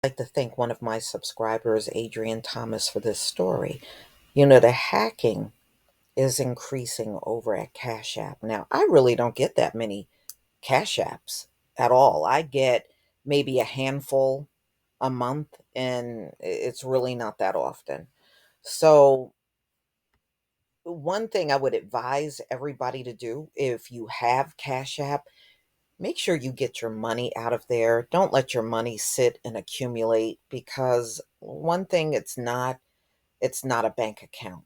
Like to thank one of my subscribers, Adrian Thomas, for this story. The hacking is increasing over at Cash App. Now, I really don't get that many Cash Apps at all. I get maybe a handful a month, and it's really not that often. So, one thing I would advise everybody to do if you have Cash App, make sure you get your money out of there. Don't let your money sit and accumulate because one thing it's not a bank account.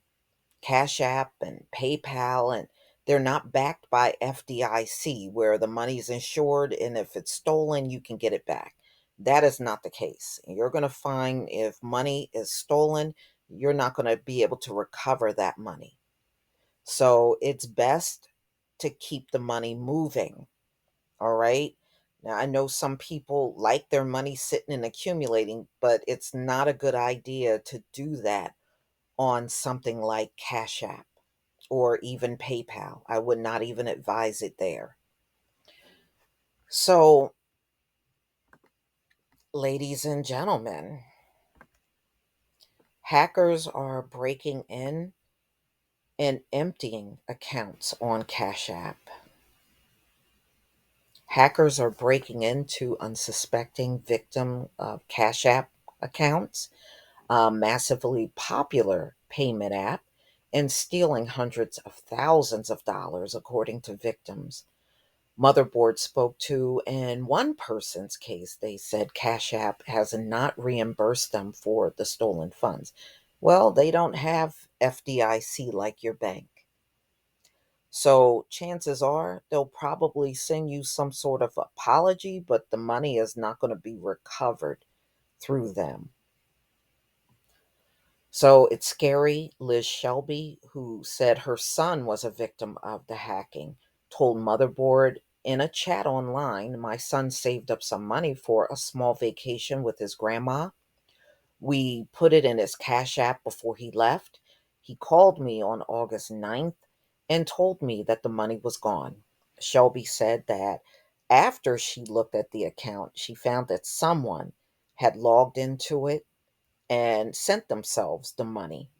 Cash App and PayPal and they're not backed by FDIC where the money's insured and if it's stolen you can get it back. That is not the case. You're going to find if money is stolen, you're not going to be able to recover that money. So it's best to keep the money moving. All right. Now, I know some people like their money sitting and accumulating, but it's not a good idea to do that on something like Cash App or even PayPal. I would not even advise it there. So, ladies and gentlemen, hackers are breaking in and emptying accounts on Cash App. Hackers are breaking into unsuspecting victim of Cash App accounts, a massively popular payment app, and stealing hundreds of thousands of dollars, according to victims. Motherboard spoke to in one person's case, they said Cash App has not reimbursed them for the stolen funds. Well, they don't have FDIC like your bank. So chances are they'll probably send you some sort of apology, but the money is not going to be recovered through them. So it's scary. Liz Shelby, who said her son was a victim of the hacking, told Motherboard in a chat online, my son saved up some money for a small vacation with his grandma. We put it in his Cash App before he left. He called me on August 9th and told me that the money was gone. Shelby said that after she looked at the account, she found that someone had logged into it and sent themselves the money.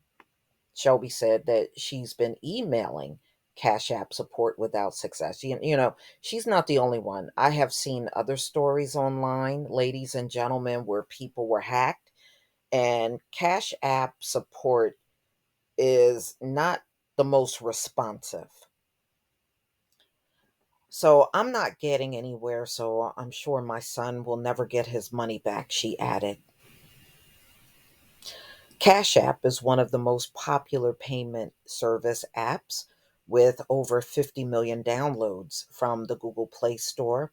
Shelby said that she's been emailing Cash App support without success. She's not the only one. I have seen other stories online, ladies and gentlemen, where people were hacked, and Cash App support is not the most responsive. So I'm not getting anywhere, so I'm sure my son will never get his money back, she added. Cash App is one of the most popular payment service apps with over 50 million downloads from the Google Play Store.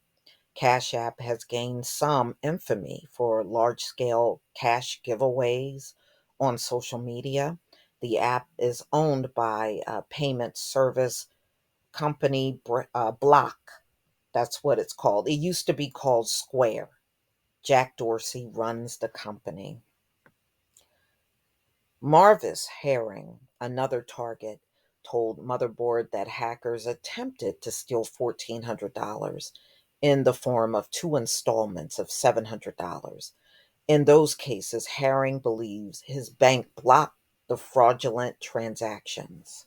Cash App has gained some infamy for large scale cash giveaways on social media. The app is owned by a payment service company, Block. That's what it's called. It used to be called Square. Jack Dorsey runs the company. Marvis Herring, another target, told Motherboard that hackers attempted to steal $1,400 in the form of two installments of $700. In those cases, Herring believes his bank blocked the fraudulent transactions.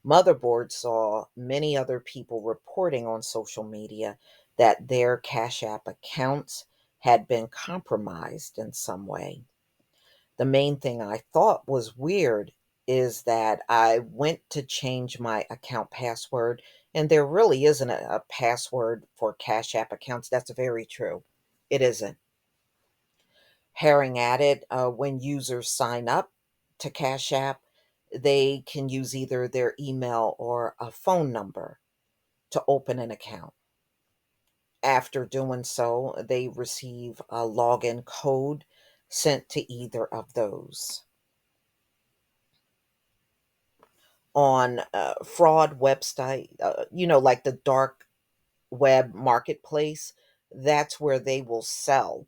Motherboard saw many other people reporting on social media that their Cash App accounts had been compromised in some way. The main thing I thought was weird is that I went to change my account password, and there really isn't a password for Cash App accounts. That's very true. It isn't. Herring added when users sign up to Cash App, they can use either their email or a phone number to open an account. After doing so, they receive a login code sent to either of those. On fraud website, like the dark web marketplace, that's where they will sell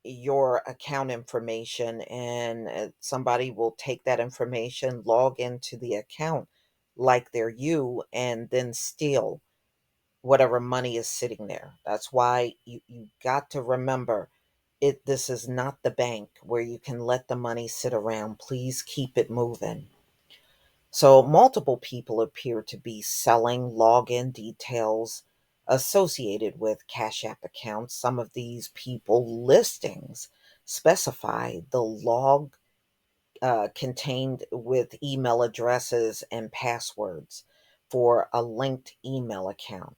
your account information, and somebody will take that information, log into the account like they're you, and then steal whatever money is sitting there. That's why you got to remember, This is not the bank where you can let the money sit around. Please keep it moving. So, multiple people appear to be selling login details associated with Cash App accounts. Some of these people listings specify the log contained with email addresses and passwords for a linked email account.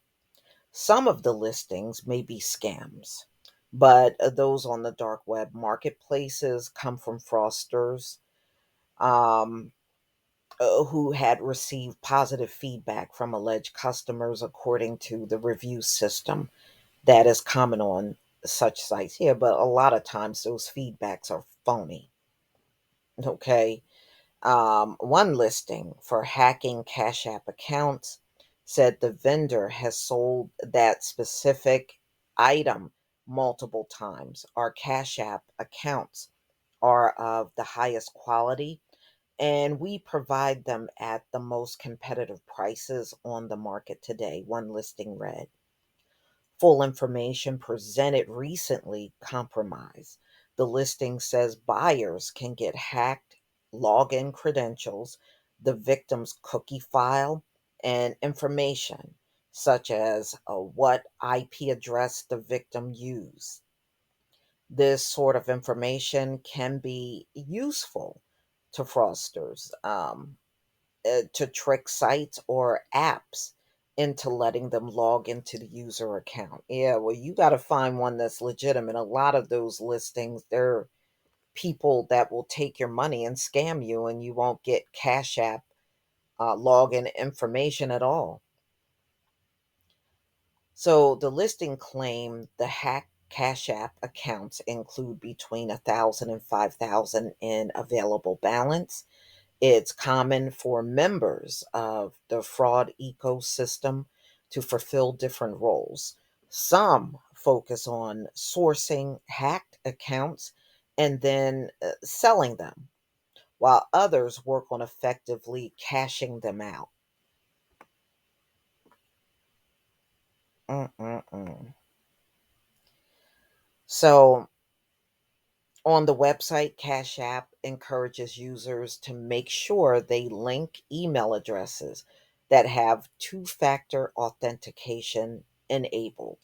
Some of the listings may be scams, but those on the dark web marketplaces come from fraudsters. Um, who had received positive feedback from alleged customers according to the review system that is common on such sites here. But a lot of times those feedbacks are phony. Okay. One listing for hacking Cash App accounts said the vendor has sold that specific item multiple times. Our Cash App accounts are of the highest quality, and we provide them at the most competitive prices on the market today, one listing read. Full information presented recently compromised. The listing says buyers can get hacked login credentials, the victim's cookie file, and information such as what IP address the victim used. This sort of information can be useful to fraudsters. To trick sites or apps into letting them log into the user account. Yeah, well, you got to find one that's legitimate. A lot of those listings, they're people that will take your money and scam you, and you won't get Cash App login information at all. So the listing claimed the hack Cash App accounts include between 1,000 and 5,000 in available balance. It's common for members of the fraud ecosystem to fulfill different roles. Some focus on sourcing hacked accounts and then selling them, while others work on effectively cashing them out. Mm-mm-mm. So, on the website, Cash App encourages users to make sure they link email addresses that have two factor authentication enabled.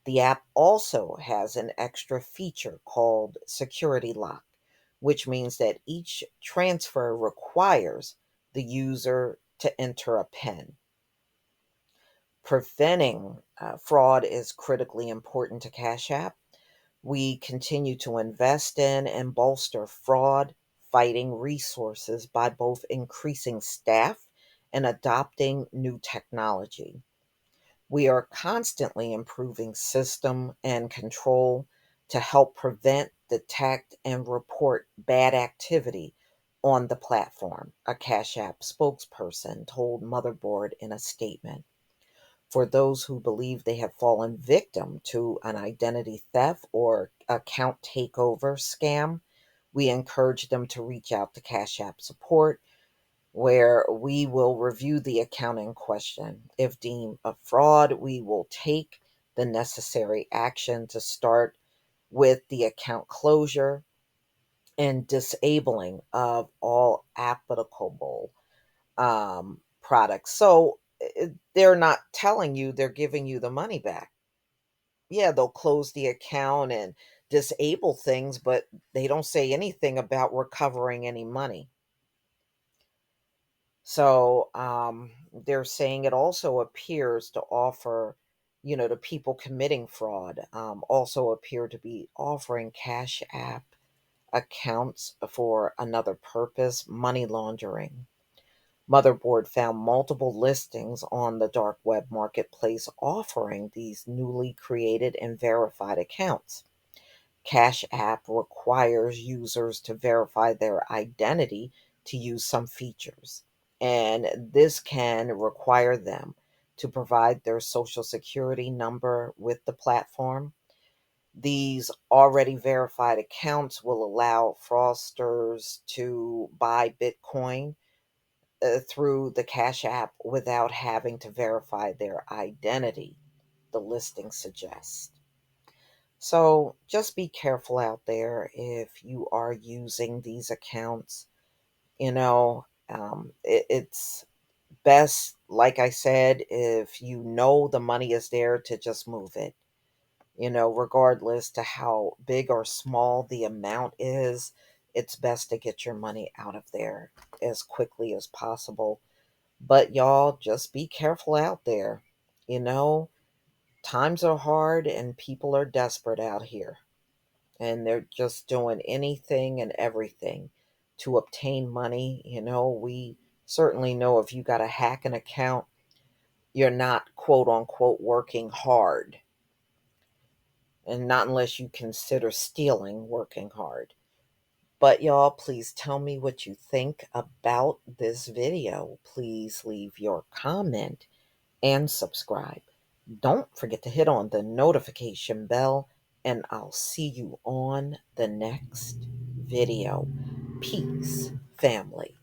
The app also has an extra feature called Security Lock, which means that each transfer requires the user to enter a PIN. Preventing fraud is critically important to Cash App. We continue to invest in and bolster fraud fighting resources by both increasing staff and adopting new technology. We are constantly improving system and control to help prevent, detect, and report bad activity on the platform, a Cash App spokesperson told Motherboard in a statement. For those who believe they have fallen victim to an identity theft or account takeover scam, we encourage them to reach out to Cash App support, where we will review the account in question. If deemed a fraud, we will take the necessary action to start with the account closure and disabling of all applicable products. So they're not telling you they're giving you the money back. Yeah, they'll close the account and disable things, but they don't say anything about recovering any money. So they're saying it also appears to offer, the people committing fraud also appear to be offering Cash App accounts for another purpose, money laundering. Motherboard found multiple listings on the dark web marketplace offering these newly created and verified accounts. Cash App requires users to verify their identity to use some features, and this can require them to provide their social security number with the platform. These already verified accounts will allow fraudsters to buy Bitcoin through the Cash App without having to verify their identity, the listing suggests. So just be careful out there if you are using these accounts. It's best, like I said, if you know the money is there, to just move it. Regardless to how big or small the amount is, it's best to get your money out of there as quickly as possible. But y'all, just be careful out there. You know, Times are hard and people are desperate out here. And they're just doing anything and everything to obtain money. We certainly know if you got to hack an account, you're not quote unquote working hard. And not unless you consider stealing working hard. But y'all, please tell me what you think about this video. Please leave your comment and subscribe. Don't forget to hit on the notification bell, and I'll see you on the next video. Peace, family.